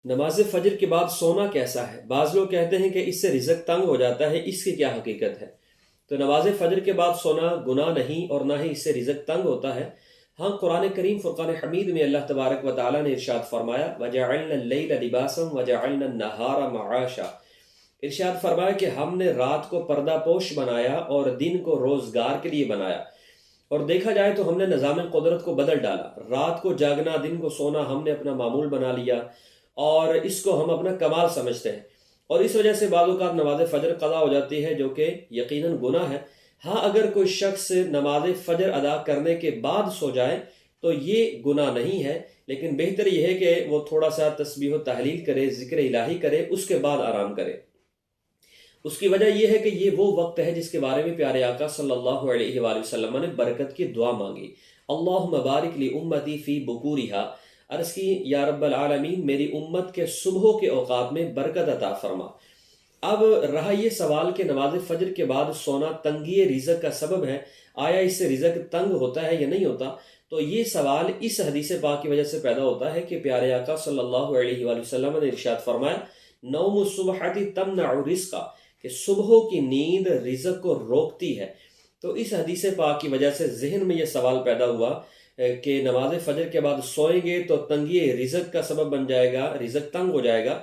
نماز فجر کے بعد سونا کیسا ہے؟ بعض لوگ کہتے ہیں کہ اس سے رزق تنگ ہو جاتا ہے، اس کی کیا حقیقت ہے؟ تو نماز فجر کے بعد سونا گناہ نہیں اور نہ ہی اس سے رزق تنگ ہوتا ہے۔ ہاں، قرآن کریم فرقان حمید میں اللہ تبارک و تعالیٰ نے ارشاد فرمایا وَجَعَلْنَا اللَّيْلَ لِبَاسًا وَجَعَلْنَا النَّهَارَ مَعَاشًا۔ ارشاد فرمایا کہ ہم نے رات کو پردہ پوش بنایا اور دن کو روزگار کے لیے بنایا۔ اور دیکھا جائے تو ہم نے نظام قدرت کو بدل ڈالا، رات کو جاگنا دن کو سونا ہم نے اپنا معمول بنا لیا اور اس کو ہم اپنا کمال سمجھتے ہیں، اور اس وجہ سے بعض اوقات نماز فجر قضا ہو جاتی ہے جو کہ یقیناً گناہ ہے۔ ہاں، اگر کوئی شخص نماز فجر ادا کرنے کے بعد سو جائے تو یہ گناہ نہیں ہے، لیکن بہتر یہ ہے کہ وہ تھوڑا سا تسبیح و تحلیل کرے، ذکر الہی کرے، اس کے بعد آرام کرے۔ اس کی وجہ یہ ہے کہ یہ وہ وقت ہے جس کے بارے میں پیارے آقا صلی اللہ علیہ وآلہ وسلم نے برکت کی دعا مانگی، اللہم بارک لی امتی فی بکورہا، عرض کی یا رب العالمین میری امت کے صبحوں کے اوقات میں برکت عطا فرما۔ اب رہا یہ سوال کہ نماز فجر کے بعد سونا تنگی رزق کا سبب ہے، آیا اس سے رزق تنگ ہوتا ہے یا نہیں ہوتا؟ تو یہ سوال اس حدیث پاک کی وجہ سے پیدا ہوتا ہے کہ پیارے آقا صلی اللہ علیہ وآلہ وسلم نے ارشاد فرمایا نوم الصبحۃ تمنع رزقا، کہ صبحوں کی نیند رزق کو روکتی ہے۔ تو اس حدیث پاک کی وجہ سے ذہن میں یہ سوال پیدا ہوا کہ نماز فجر کے بعد سوئیں گے تو تنگی رزق کا سبب بن جائے گا، رزق تنگ ہو جائے گا۔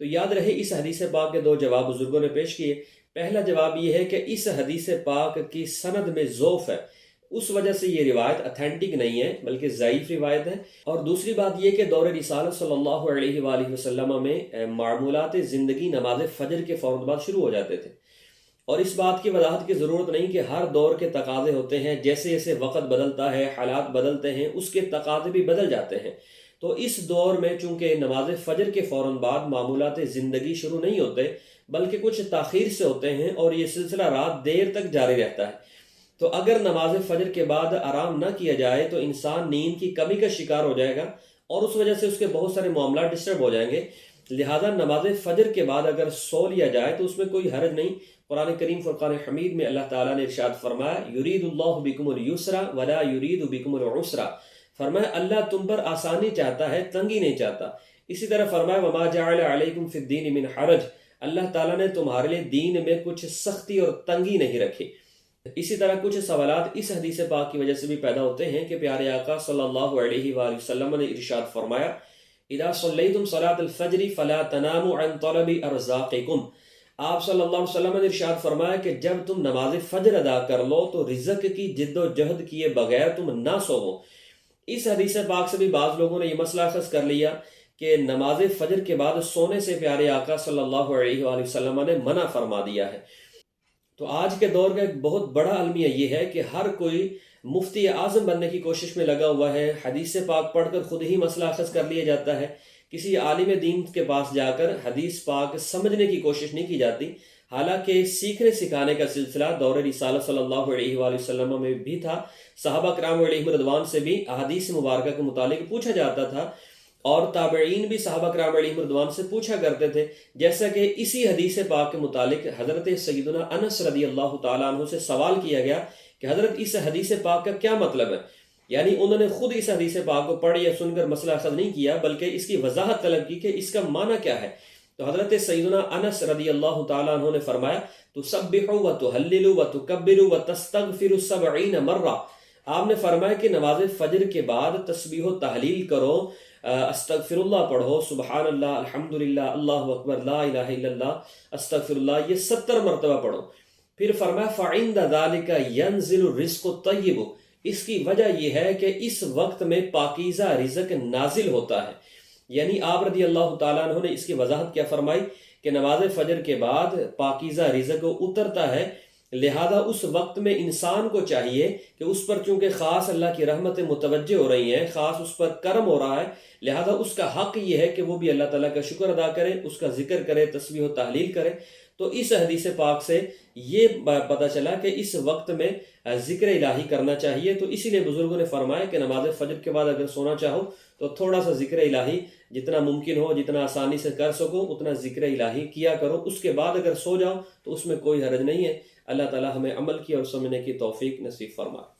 تو یاد رہے اس حدیث پاک کے دو جواب بزرگوں نے پیش کیے۔ پہلا جواب یہ ہے کہ اس حدیث پاک کی سند میں ضعف ہے، اس وجہ سے یہ روایت اتھینٹک نہیں ہے بلکہ ضعیف روایت ہے۔ اور دوسری بات یہ کہ دور رسالت صلی اللہ علیہ وآلہ وسلم میں معمولات زندگی نماز فجر کے فوراً بعد شروع ہو جاتے تھے، اور اس بات کی وضاحت کی ضرورت نہیں کہ ہر دور کے تقاضے ہوتے ہیں، جیسے جیسے وقت بدلتا ہے، حالات بدلتے ہیں، اس کے تقاضے بھی بدل جاتے ہیں۔ تو اس دور میں چونکہ نماز فجر کے فوراً بعد معمولات زندگی شروع نہیں ہوتے بلکہ کچھ تاخیر سے ہوتے ہیں، اور یہ سلسلہ رات دیر تک جاری رہتا ہے۔ تو اگر نماز فجر کے بعد آرام نہ کیا جائے تو انسان نیند کی کمی کا شکار ہو جائے گا، اور اس وجہ سے اس کے بہت سارے معاملات ڈسٹرب ہو جائیں گے۔ لہذا نماز فجر کے بعد اگر سو لیا جائے تو اس میں کوئی حرج نہیں۔ قرآن کریم فرقان حمید میں اللہ تعالیٰ نے ارشاد فرمایا یرید اللہ بکم اليسر ولا یرید بکم العسر، فرمایا اللہ تم پر آسانی چاہتا ہے، تنگی نہیں چاہتا۔ اسی طرح فرمایا وما جعل علیکم فی الدین من حرج، اللہ تعالیٰ نے تمہارے لیے دین میں کچھ سختی اور تنگی نہیں رکھی۔ اسی طرح کچھ سوالات اس حدیث پاک کی وجہ سے بھی پیدا ہوتے ہیں کہ پیارے آقا صلی اللہ علیہ وآلہ وسلم نے ارشاد فرمایا اذا صلیتم صلاة الفجر فلا تناموا عن طلب ارزاقکم، آپ صلی اللہ علیہ وسلم نے ارشاد فرمایا کہ جب تم نماز فجر ادا کر لو تو رزق کی جد و جہد کیے بغیر تم نہ سوو۔ اس حدیث پاک سے بھی بعض لوگوں نے یہ مسئلہ اخذ کر لیا کہ نماز فجر کے بعد سونے سے پیارے آقا صلی اللہ علیہ وآلہ وسلم نے منع فرما دیا ہے۔ تو آج کے دور کا ایک بہت بڑا المیہ یہ ہے کہ ہر کوئی مفتی اعظم بننے کی کوشش میں لگا ہوا ہے، حدیث پاک پڑھ کر خود ہی مسئلہ اخذ کر لیا جاتا ہے، کسی عالم دین کے پاس جا کر حدیث پاک سمجھنے کی کوشش نہیں کی جاتی۔ حالانکہ سیکھنے سکھانے کا سلسلہ دور رسالت صلی اللہ علیہ وآلہ وسلم میں بھی تھا، صحابہ کرام علیہم رضوان سے بھی احادیث مبارکہ کے متعلق پوچھا جاتا تھا، اور تابعین بھی صحابہ کرام علیہم رضوان سے پوچھا کرتے تھے۔ جیسا کہ اسی حدیث پاک کے متعلق حضرت سیدنا انس رضی اللہ تعالیٰ عنہ سے سوال کیا گیا کہ حضرت اس حدیث پاک کا کیا مطلب ہے؟ یعنی انہوں نے خود اس حدیث پاک کو پڑھ یا سن کر مسئلہ اخذ نہیں کیا بلکہ اس کی وضاحت طلب کی کہ اس کا معنی کیا ہے۔ تو حضرت سیدنا انس رضی اللہ تعالیٰ عنہ نے فرمایا تسبحوا وتہللوا وتکبروا وتستغفروا 70 مرہ، آپ نے فرمایا کہ نماز فجر کے بعد تسبیح و تحلیل کرو، استغفر اللہ پڑھو، سبحان اللہ، الحمدللہ، اللہ اکبر، لا الہ الا اللہ، استغفر اللہ، یہ 70 مرتبہ پڑھو۔ پھر فرمایا فعند ذلک ینزل الرزق الطیب، اس کی وجہ یہ ہے کہ اس وقت میں پاکیزہ رزق نازل ہوتا ہے۔ یعنی آپ رضی اللہ تعالیٰ عنہ نے اس کی وضاحت کیا فرمائی کہ نماز فجر کے بعد پاکیزہ رزق اترتا ہے، لہذا اس وقت میں انسان کو چاہیے کہ اس پر چونکہ خاص اللہ کی رحمتیں متوجہ ہو رہی ہیں، خاص اس پر کرم ہو رہا ہے، لہذا اس کا حق یہ ہے کہ وہ بھی اللہ تعالیٰ کا شکر ادا کرے، اس کا ذکر کرے، تسبیح و تحلیل کرے۔ تو اس حدیث پاک سے یہ پتہ چلا کہ اس وقت میں ذکر الہی کرنا چاہیے۔ تو اسی لیے بزرگوں نے فرمایا کہ نماز فجر کے بعد اگر سونا چاہو تو تھوڑا سا ذکر الہی جتنا ممکن ہو، جتنا آسانی سے کر سکو اتنا ذکر الہی کیا کرو، اس کے بعد اگر سو جاؤ تو اس میں کوئی حرج نہیں ہے۔ اللہ تعالیٰ ہمیں عمل کی اور سمجھنے کی توفیق نصیب فرمائے۔